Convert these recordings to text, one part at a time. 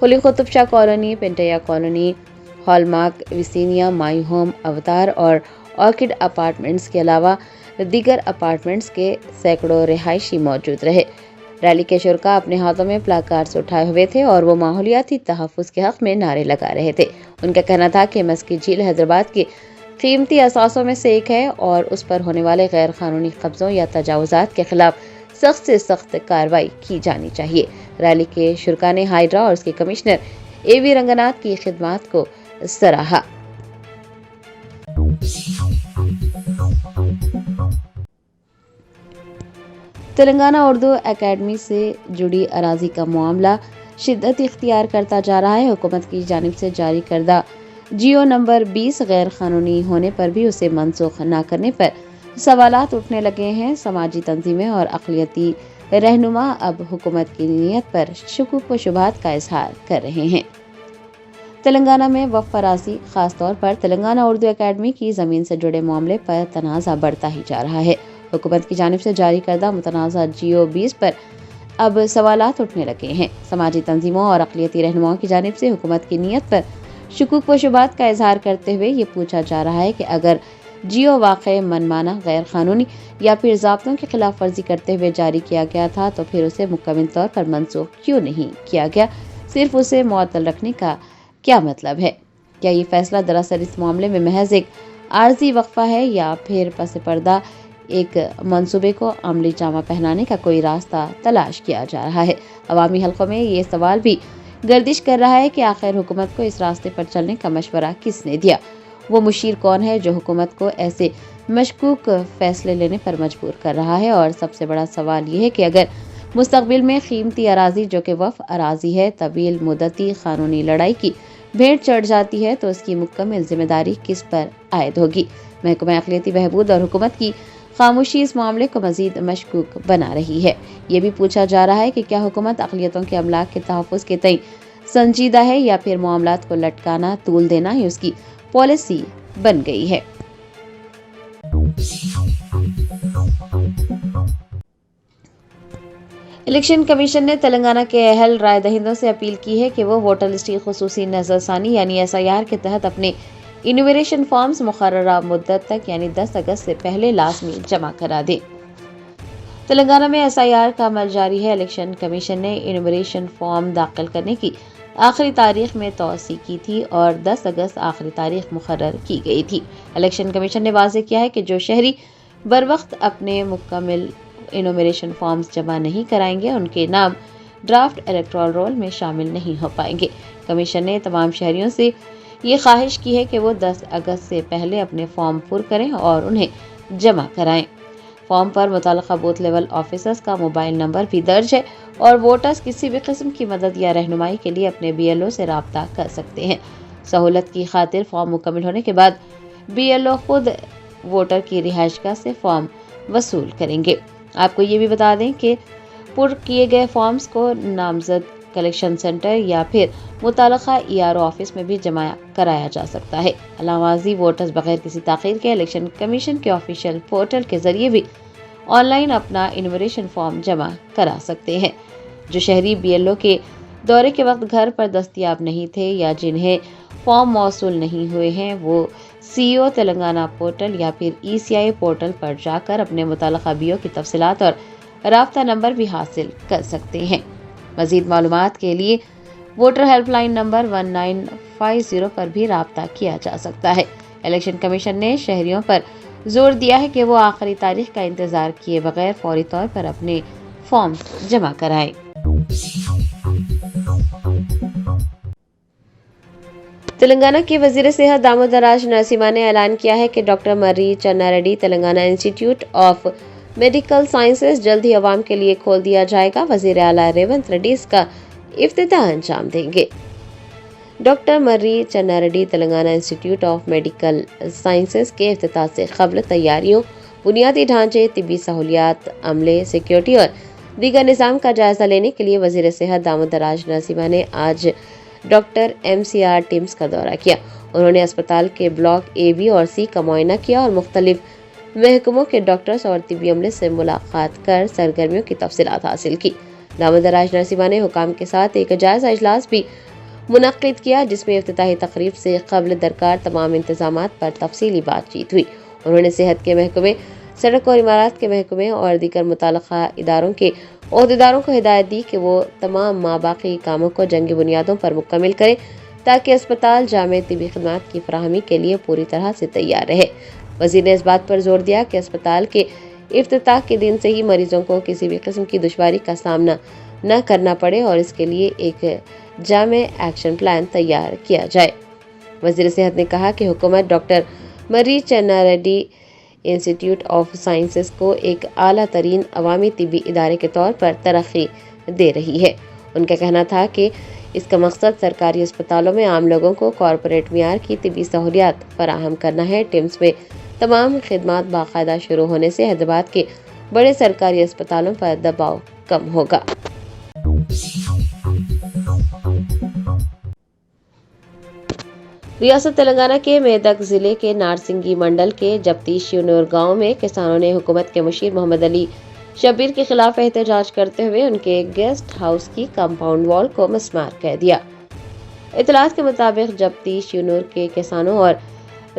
Quli Qutb Shah colony, پنٹیا colony, Hallmark, وسینیا، My Home, Avatar اور آرکڈ اپارٹمنٹس کے علاوہ دیگر اپارٹمنٹس کے سینکڑوں رہائشی موجود رہے۔ ریلی کے شرکاء اپنے ہاتھوں میں پلاک کارڈز اٹھائے ہوئے تھے اور وہ ماحولیاتی تحفظ کے حق میں نعرے لگا رہے تھے۔ ان کا کہنا تھا کہ مسکی جھیل حیدرآباد کی قیمتی اثاثوں میں سے ایک ہے اور اس پر ہونے والے غیر قانونی قبضوں یا تجاوزات کے خلاف سخت سے سخت کارروائی کی جانی چاہیے۔ ریلی کے شرکاء نے ہائیڈرا اور اس کے کمشنر اے وی رنگناتھ کی خدمات کو سراہا۔ تلنگانہ اردو اکیڈمی سے جڑی اراضی کا معاملہ شدت اختیار کرتا جا رہا ہے۔ حکومت کی جانب سے جاری کردہ جیو نمبر 20 غیر قانونی ہونے پر بھی اسے منسوخ نہ کرنے پر سوالات اٹھنے لگے ہیں۔ سماجی تنظیمیں اور اقلیتی رہنما اب حکومت کی نیت پر شکوک و شبہات کا اظہار کر رہے ہیں۔ تلنگانہ میں وقف اراضی، خاص طور پر تلنگانہ اردو اکیڈمی کی زمین سے جڑے معاملے پر تنازع بڑھتا ہی جا رہا ہے۔ حکومت کی جانب سے جاری کردہ متنازع جیو 20 پر اب سوالات اٹھنے لگے ہیں۔ سماجی تنظیموں اور اقلیتی رہنماؤں کی جانب سے حکومت کی نیت پر شکوک و شبہات کا اظہار کرتے ہوئے یہ پوچھا جا رہا ہے کہ اگر جیو واقع منمانہ، غیر قانونی یا پھر ضابطوں کی خلاف ورزی کرتے ہوئے جاری کیا گیا تھا تو پھر اسے مکمل طور پر منسوخ کیوں نہیں کیا گیا؟ صرف اسے معطل رکھنے کا کیا مطلب ہے؟ کیا یہ فیصلہ دراصل اس معاملے میں محض ایک عارضی وقفہ ہے یا پھر پس پردہ ایک منصوبے کو عملی جامہ پہنانے کا کوئی راستہ تلاش کیا جا رہا ہے؟ عوامی حلقوں میں یہ سوال بھی گردش کر رہا ہے کہ آخر حکومت کو اس راستے پر چلنے کا مشورہ کس نے دیا؟ وہ مشیر کون ہے جو حکومت کو ایسے مشکوک فیصلے لینے پر مجبور کر رہا ہے؟ اور سب سے بڑا سوال یہ ہے کہ اگر مستقبل میں قیمتی اراضی جو کہ وقف اراضی ہے طویل مدتی قانونی لڑائی کی بھیٹ چڑھ جاتی ہے تو اس کی مکمل ذمہ داری کس پر عائد ہوگی؟ محکمہ اقلیتی بہبود اور حکومت کی خاموشی اس معاملے کو مزید مشکوک بنا رہی ہے۔ یہ بھی پوچھا جا رہا ہے کہ کیا حکومت اقلیتوں کے املاک کے تحفظ کے تئیں سنجیدہ ہے یا پھر معاملات کو لٹکانا، طول دینا ہی اس کی پالیسی بن گئی ہے۔ الیکشن کمیشن نے تلنگانہ کے اہل رائے دہندوں سے اپیل کی ہے کہ وہ ووٹر لسٹ کی خصوصی نظر ثانی یعنی SIR کے تحت اپنے انومیریشن فارمز مقررہ مدت تک یعنی 10 اگست سے پہلے لازمی جمع کرا دیں۔ تلنگانہ میں SIR کا عمل جاری ہے۔ الیکشن کمیشن نے انومیریشن فارم داخل کرنے کی آخری تاریخ میں توسیع کی تھی اور 10 اگست آخری تاریخ مقرر کی گئی تھی۔ الیکشن کمیشن نے واضح کیا ہے کہ جو شہری بروقت اپنے مکمل انومیریشن فارمز جمع نہیں کرائیں گے ان کے نام ڈرافٹ الیکٹورل رول میں شامل نہیں ہو پائیں گے۔ کمیشن نے تمام شہریوں سے یہ خواہش کی ہے کہ وہ 10 اگست سے پہلے اپنے فارم پر کریں اور انہیں جمع کرائیں۔ فارم پر متعلقہ بوتھ لیول آفیسرز کا موبائل نمبر بھی درج ہے اور ووٹرز کسی بھی قسم کی مدد یا رہنمائی کے لیے اپنے BLO سے رابطہ کر سکتے ہیں۔ سہولت کی خاطر فارم مکمل ہونے کے بعد BLO خود ووٹر کی رہائش گاہ سے فارم وصول کریں گے۔ آپ کو یہ بھی بتا دیں کہ پر کیے گئے فارمز کو نامزد کلیکشن سینٹر یا پھر متعلقہ ERO آفس میں بھی جمع کرایا جا سکتا ہے۔ علامازی ووٹرز بغیر کسی تاخیر کے الیکشن کمیشن کے آفیشیل پورٹل کے ذریعے بھی آن لائن اپنا انومیریشن فارم جمع کرا سکتے ہیں۔ جو شہری BLO کے دورے کے وقت گھر پر دستیاب نہیں تھے یا جنہیں فارم موصول نہیں ہوئے ہیں وہ CEO تلنگانہ پورٹل یا پھر ECI پورٹل پر جا کر اپنے متعلقہ BO کی تفصیلات اور رابطہ نمبر بھی حاصل کر سکتے ہیں۔ مزید معلومات کے لیے ووٹر ہیلپ لائن نمبر 1950 پر بھی رابطہ کیا جا سکتا ہے۔ الیکشن کمیشن نے شہریوں پر زور دیا ہے کہ وہ آخری تاریخ کا انتظار کیے بغیر فوری طور پر اپنے فارم جمع کرائیں۔ تلنگانہ کے وزیر صحت دامودر راج نرسمہا نے اعلان کیا ہے کہ doctor Marri Channa Reddy Telangana institute of medical sciences جلد ہی عوام کے لیے کھول دیا جائے گا۔ وزیر اعلیٰ ریونت ریڈی اس کا افتتاح انجام دیں گے۔ Doctor Marri Channa Reddy Telangana institute of medical sciences کے افتتاح سے قبل تیاریوں، بنیادی ڈھانچے، طبی سہولیات، عملے، سیکیورٹی اور دیگر نظام کا جائزہ لینے کے لیے وزیر صحت دامودر راج نرسمہا نے آج ڈاکٹر MCR ٹیمز کا دورہ کیا۔ انہوں نے اسپتال کے بلاک A, B اور C کا معائنہ کیا اور مختلف محکموں کے ڈاکٹرز اور طبی عملے سے ملاقات کر سرگرمیوں کی تفصیلات حاصل کی۔ دامودر راج نرسمہا نے حکام کے ساتھ ایک جائزہ اجلاس بھی منعقد کیا، جس میں افتتاحی تقریب سے قبل درکار تمام انتظامات پر تفصیلی بات چیت ہوئی۔ انہوں نے صحت کے محکمے، سڑک اور عمارات کے محکمے اور دیگر متعلقہ اداروں کے عہدیداروں کو ہدایت دی کہ وہ تمام ماباقی کاموں کو جنگی بنیادوں پر مکمل کریں تاکہ اسپتال جامع طبی خدمات کی فراہمی کے لیے پوری طرح سے تیار رہے۔ وزیر نے اس بات پر زور دیا کہ اسپتال کے افتتاح کے دن سے ہی مریضوں کو کسی بھی قسم کی دشواری کا سامنا نہ کرنا پڑے اور اس کے لیے ایک جامع ایکشن پلان تیار کیا جائے۔ وزیر صحت نے کہا کہ حکومت ڈاکٹر مری چنا ریڈی انسٹی ٹیوٹ آف سائنسز کو ایک اعلیٰ ترین عوامی طبی ادارے کے طور پر ترقی دے رہی ہے۔ ان کا کہنا تھا کہ اس کا مقصد سرکاری اسپتالوں میں عام لوگوں کو کارپوریٹ معیار کی طبی سہولیات فراہم کرنا ہے۔ ٹیمز میں تمام خدمات باقاعدہ شروع ہونے سے حیدرآباد کے بڑے سرکاری اسپتالوں پر دباؤ کم ہوگا۔ ریاست تلنگانہ کے میدک ضلع کے نارسنگی منڈل کے جپتی شیونور گاؤں میں کسانوں نے حکومت کے مشیر محمد علی شبیر کے خلاف احتجاج کرتے ہوئے ان کے گیسٹ ہاؤس کی کمپاؤنڈ وال کو مسمار کر دیا۔ اطلاعات کے مطابق جپتی شیونور کے کسانوں اور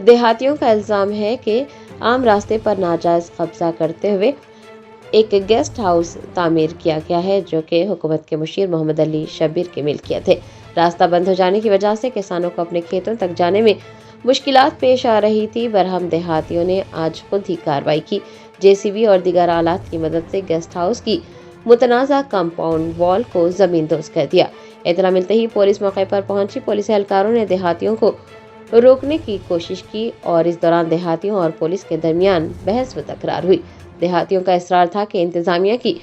دیہاتیوں کا الزام ہے کہ عام راستے پر ناجائز قبضہ کرتے ہوئے ایک گیسٹ ہاؤس تعمیر کیا گیا ہے جو کہ حکومت کے مشیر محمد علی شبیر کی ملکیت ہے۔ راستہ بند ہو جانے کی وجہ سے کسانوں کو اپنے کھیتوں تک جانے میں مشکلات پیش آ رہی تھی۔ برہم دیہاتیوں نے آج خود ہی کارروائی کی، JCB اور دیگر آلات کی مدد سے گیسٹ ہاؤس کی متنازع کمپاؤنڈ وال کو زمین دوز کر دیا۔ اطلاع ملتے ہی پولیس موقع پر پہنچی۔ پولیس اہلکاروں نے دیہاتیوں کو روکنے کی کوشش کی اور اس دوران دیہاتیوں اور پولیس کے درمیان بحث و تکرار ہوئی۔ دیہاتیوں کا اصرار تھا کہ انتظامیہ کی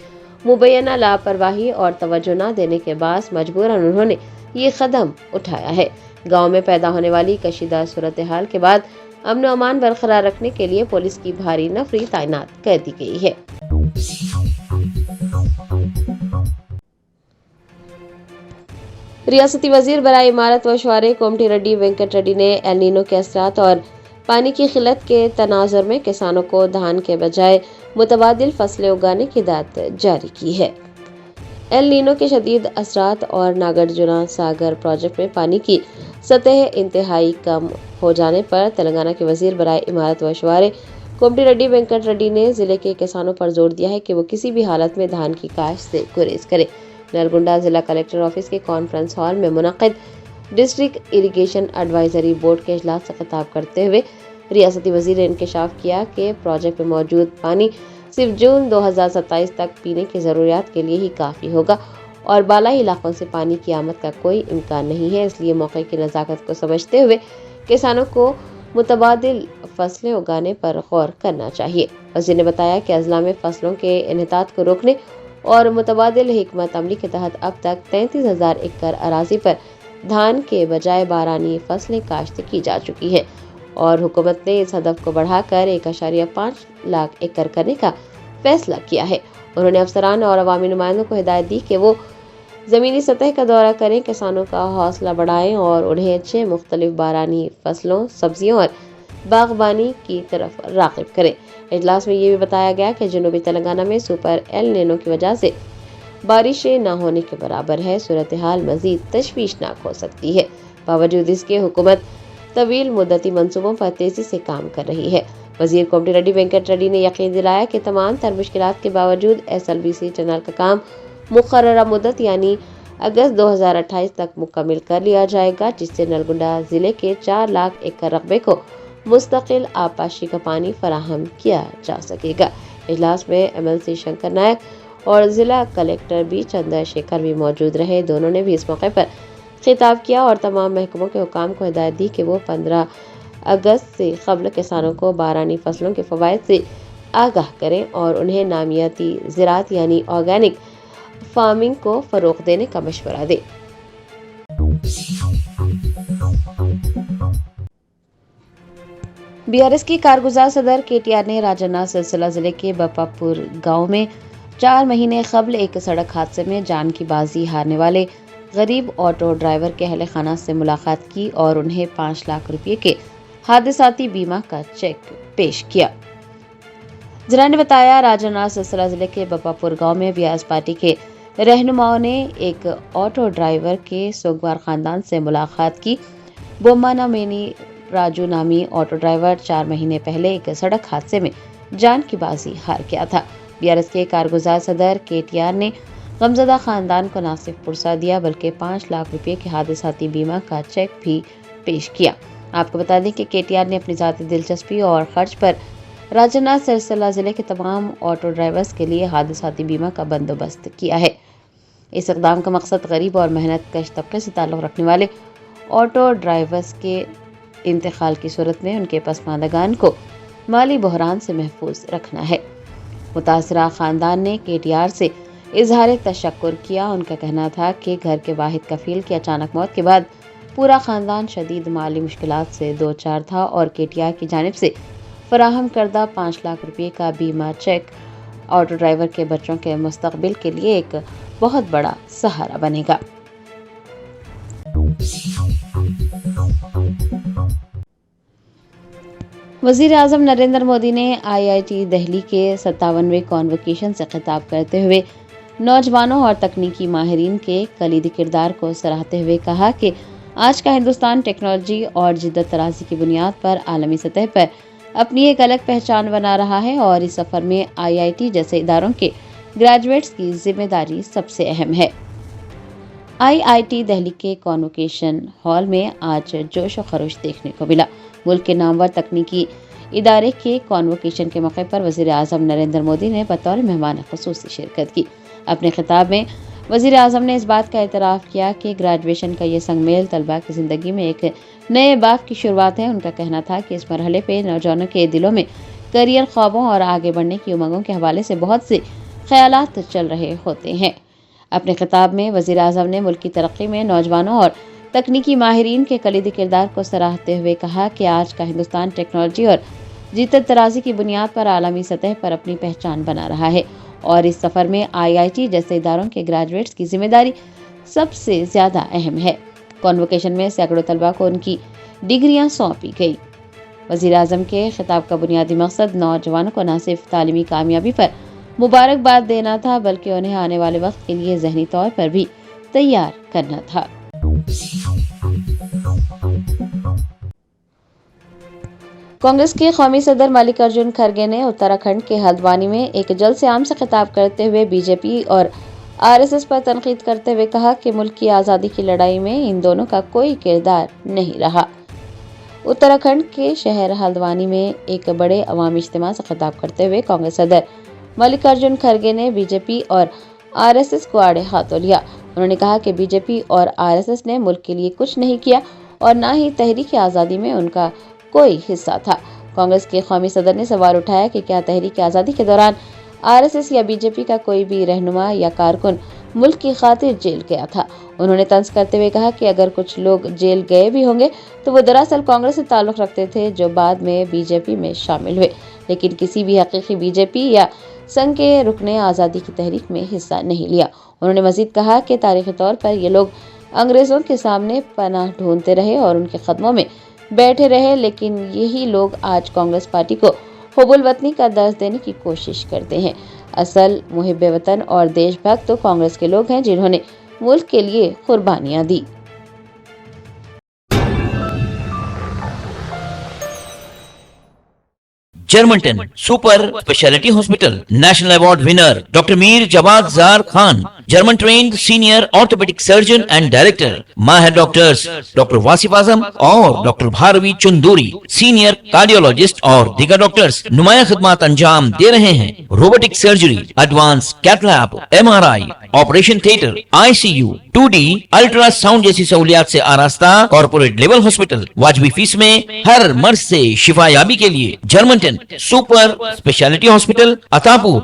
مبینہ لاپرواہی اور توجہ نہ دینے کے باعث مجبوراً انہوں نے یہ قدم اٹھایا ہے۔ گاؤں میں پیدا ہونے والی کشیدہ صورتحال کے بعد امن و امان برقرار رکھنے کے لیے پولیس کی بھاری نفری تعینات کر دی گئی ہے۔ ریاستی وزیر برائے عمارت و شعرے کومٹی ریڈی وینکٹ ریڈی نے ایل نینو کے اثرات اور پانی کی قلت کے تناظر میں کسانوں کو دھان کے بجائے متبادل فصلیں اگانے کی ہدایت جاری کی ہے۔ ایل نینو کے شدید اثرات اور ناگرجنا ساگر پروجیکٹ میں پانی کی سطح انتہائی کم ہو جانے پر تلنگانہ کے وزیر برائے عمارت و شعرے کومٹی ریڈی وینکٹ ریڈی نے ضلع کے کسانوں پر زور دیا ہے کہ وہ کسی بھی حالت میں دھان کی کاشت سے گریز کریں۔ نلگنڈا ضلع کلکٹر آفس کے کانفرنس ہال میں منعقد ڈسٹرکٹ اریگیشن ایڈوائزری بورڈ کے اجلاس سے خطاب کرتے ہوئے ریاستی وزیر نے انکشاف کیا کہ پروجیکٹ میں موجود پانی صرف جون 2027 تک پینے کی ضروریات کے لیے ہی کافی ہوگا اور بالائی علاقوں سے پانی کی آمد کا کوئی امکان نہیں ہے۔ اس لیے موقع کی نزاکت کو سمجھتے ہوئے کسانوں کو متبادل فصلیں اگانے پر غور کرنا چاہیے۔ وزیر نے بتایا کہ اضلاع میں فصلوں کے انحطاط کو روکنے اور متبادل حکمت عملی کے تحت اب تک 33,000 ایکڑ اراضی پر دھان کے بجائے بارانی فصلیں کاشت کی جا چکی ہیں اور حکومت نے اس ہدف کو بڑھا کر 1.5 لاکھ ایکڑ کرنے کا فیصلہ کیا ہے۔ انہوں نے افسران اور عوامی نمائندوں کو ہدایت دی کہ وہ زمینی سطح کا دورہ کریں، کسانوں کا حوصلہ بڑھائیں اور انہیں 6 مختلف بارانی فصلوں، سبزیوں اور باغبانی کی طرف راغب کریں۔ اجلاس میں یہ بھی بتایا گیا کہ جنوبی تلنگانہ میں سپر ایل نینو کی وجہ سے بارشیں نہ ہونے کے برابر ہے۔ صورتحال مزید تشویشناک ہو سکتی ہے۔ باوجود اس کے حکومت طویل مدتی منصوبوں پر تیزی سے کام کر رہی ہے۔ وزیر کومٹی ریڈی وینکٹ ریڈی نے یقین دلایا کہ تمام تر مشکلات کے باوجود SLBC ٹنل کا کام مقررہ مدت یعنی اگست 2028 تک مکمل کر لیا جائے گا، جس سے نلگنڈا ضلع کے 4 لاکھ ایکڑ رقبے کو مستقل آبپاشی کا پانی فراہم کیا جا سکے گا۔ اجلاس میں MLC شنکر نائک اور ضلع کلکٹر بی چندر شیکھر بھی موجود رہے۔ دونوں نے بھی اس موقع پر خطاب کیا اور تمام محکموں کے حکام کو ہدایت دی کہ وہ 15 اگست سے قبل کسانوں کو بارانی فصلوں کے فوائد سے آگاہ کریں اور انہیں نامیاتی زراعت یعنی آرگینک فارمنگ کو فروغ دینے کا مشورہ دیں۔ BRS کی کارگزار صدر KTR نے راجنا سلسلہ ضلع کے بپا پور گاؤں میں 4 مہینے قبل ایک سڑک حادثے میں جان کی بازی ہارنے والے غریب آٹو ڈرائیور کے اہل خانہ سے ملاقات کی اور انہیں 5 لاکھ روپے کے حادثاتی بیمہ کا چیک پیش کیا۔ ضلع نے بتایا راجنا سلسلہ ضلع کے بپا پور گاؤں میں BRS پارٹی کے رہنماؤں نے ایک آٹو ڈرائیور کے سوگوار خاندان سے ملاقات کی۔ بومانا مینی راجو نامی آٹو ڈرائیور 4 مہینے پہلے ایک سڑک حادثے میں جان کی بازی ہار گیا تھا۔ BRS کے کارگزار صدر KTR نے غمزدہ خاندان کو نہ صرف پرسہ دیا بلکہ 5 لاکھ روپے کے حادثاتی بیمہ کا چیک بھی پیش کیا۔ آپ کو بتا دیں کہ KTR نے اپنی ذاتی دلچسپی اور خرچ پر راجنا سرسلہ ضلع کے تمام آٹو ڈرائیورز کے لیے حادثاتی بیمہ کا بندوبست کیا ہے۔ اس اقدام کا مقصد غریب اور محنت کش طبقے سے تعلق رکھنے والے آٹو ڈرائیورز کے انتقال کی صورت میں ان کے پسماندگان کو مالی بحران سے محفوظ رکھنا ہے۔ متاثرہ خاندان نے KTR سے اظہار تشکر کیا۔ ان کا کہنا تھا کہ گھر کے واحد کفیل کی اچانک موت کے بعد پورا خاندان شدید مالی مشکلات سے دوچار تھا اور KTR کی جانب سے فراہم کردہ 5 لاکھ روپے کا بیمہ چیک آٹو ڈرائیور کے بچوں کے مستقبل کے لیے ایک بہت بڑا سہارا بنے گا۔ وزیر اعظم نریندر مودی نے IIT دہلی کے 57ویں کانووکیشن سے خطاب کرتے ہوئے نوجوانوں اور تکنیکی ماہرین کے کلیدی کردار کو سراہتے ہوئے کہا کہ آج کا ہندوستان ٹیکنالوجی اور جدت طرازی کی بنیاد پر عالمی سطح پر اپنی ایک الگ پہچان بنا رہا ہے اور اس سفر میں IIT جیسے اداروں کے گریجویٹس کی ذمہ داری سب سے اہم ہے۔ IIT دہلی کے کانووکیشن ہال میں آج جوش و خروش دیکھنے کو ملا۔ ملک کے نامور تکنیکی ادارے کے کانووکیشن کے موقع پر وزیر اعظم نریندر مودی نے بطور مہمان خصوصی شرکت کی۔ اپنے خطاب میں وزیر اعظم نے اس بات کا اعتراف کیا کہ گریجویشن کا یہ سنگ میل طلباء کی زندگی میں ایک نئے باب کی شروعات ہے۔ ان کا کہنا تھا کہ اس مرحلے پہ نوجوانوں کے دلوں میں کیریئر خوابوں اور آگے بڑھنے کی امنگوں کے حوالے سے بہت سے خیالات چل رہے ہوتے ہیں۔ اپنے خطاب میں وزیر اعظم نے ملک کی ترقی میں نوجوانوں اور تکنیکی ماہرین کے کلیدی کردار کو سراہتے ہوئے کہا کہ آج کا ہندوستان ٹیکنالوجی اور جدت طرازی کی بنیاد پر عالمی سطح پر اپنی پہچان بنا رہا ہے اور اس سفر میں IIT جیسے اداروں کے گریجویٹس کی ذمہ داری سب سے زیادہ اہم ہے۔ کانووکیشن میں سینکڑوں طلباء کو ان کی ڈگریاں سونپی گئی۔ وزیر اعظم کے خطاب کا بنیادی مقصد نوجوانوں کو نہ صرف تعلیمی کامیابی پر مبارکباد دینا تھا بلکہ انہیں آنے والے وقت کے لیے ذہنی طور پر بھی تیار کرنا تھا۔ کانگریس کے قومی صدر ملک ارجن کھرگے نے اتراکھنڈ کے ہلدوانی میں ایک جلسے عام سے خطاب کرتے ہوئے BJP اور RSS پر تنقید کرتے ہوئے کہا کہ ملک کی آزادی کی لڑائی میں ان دونوں کا کوئی کردار نہیں رہا۔ اتراکھنڈ کے شہر ہلدوانی میں ایک بڑے عوامی اجتماع سے خطاب کرتے ہوئے کانگریس صدر ملک ارجن کھرگے نے BJP اور RSS کو آڑے ہاتھوں لیا۔ انہوں نے کہا کہ BJP اور RSS نے ملک کے لیے کچھ نہیں کیا اور نہ ہی تحریک آزادی میں ان کا کوئی حصہ تھا۔ کانگریس کے قومی صدر نے سوال اٹھایا کہ کیا تحریک آزادی کے دوران RSS یا BJP کا کوئی بھی رہنما یا کارکن ملک کی خاطر جیل گیا تھا۔ انہوں نے طنز کرتے ہوئے کہا کہ اگر کچھ لوگ جیل گئے بھی ہوں گے تو وہ دراصل کانگریس سے تعلق رکھتے تھے جو بعد میں BJP میں شامل ہوئے، لیکن کسی بھی حقیقی BJP یا سنگھ کے رکن آزادی کی تحریک میں حصہ نہیں لیا۔ انہوں نے مزید کہا کہ تاریخی طور پر یہ لوگ انگریزوں کے سامنے پناہ ڈھونڈتے رہے اور ان کے قدموں میں بیٹھے رہے، لیکن یہی لوگ آج کانگریس پارٹی کو حب الوطنی کا درس دینے کی کوشش کرتے ہیں۔ اصل محب وطن اور دیش بھکت تو کانگریس کے لوگ ہیں جنہوں نے ملک کے لیے قربانیاں دی۔ جرمنٹن super speciality hospital national award winner doctor Mir Jawad Zar Khan, German trained senior orthopaedic surgeon and director, ماہر ڈاکٹرز ڈاکٹر واصف اعظم اور doctor Bharavi Chanduri, senior cardiologist اور دیگر ڈاکٹرز نمایاں خدمات انجام دے رہے ہیں۔ Robotic surgery, advance cath lab, MRI، operation theatre, ICU، 2D ultrasound جیسی سہولیات سے آراستہ کارپوریٹ لیول ہاسپٹل، واجبی فیس میں ہر مرض سے شفا یابی کے لیے جرمنٹن سپر اسپیشلٹی ہاسپٹل، عطاپور،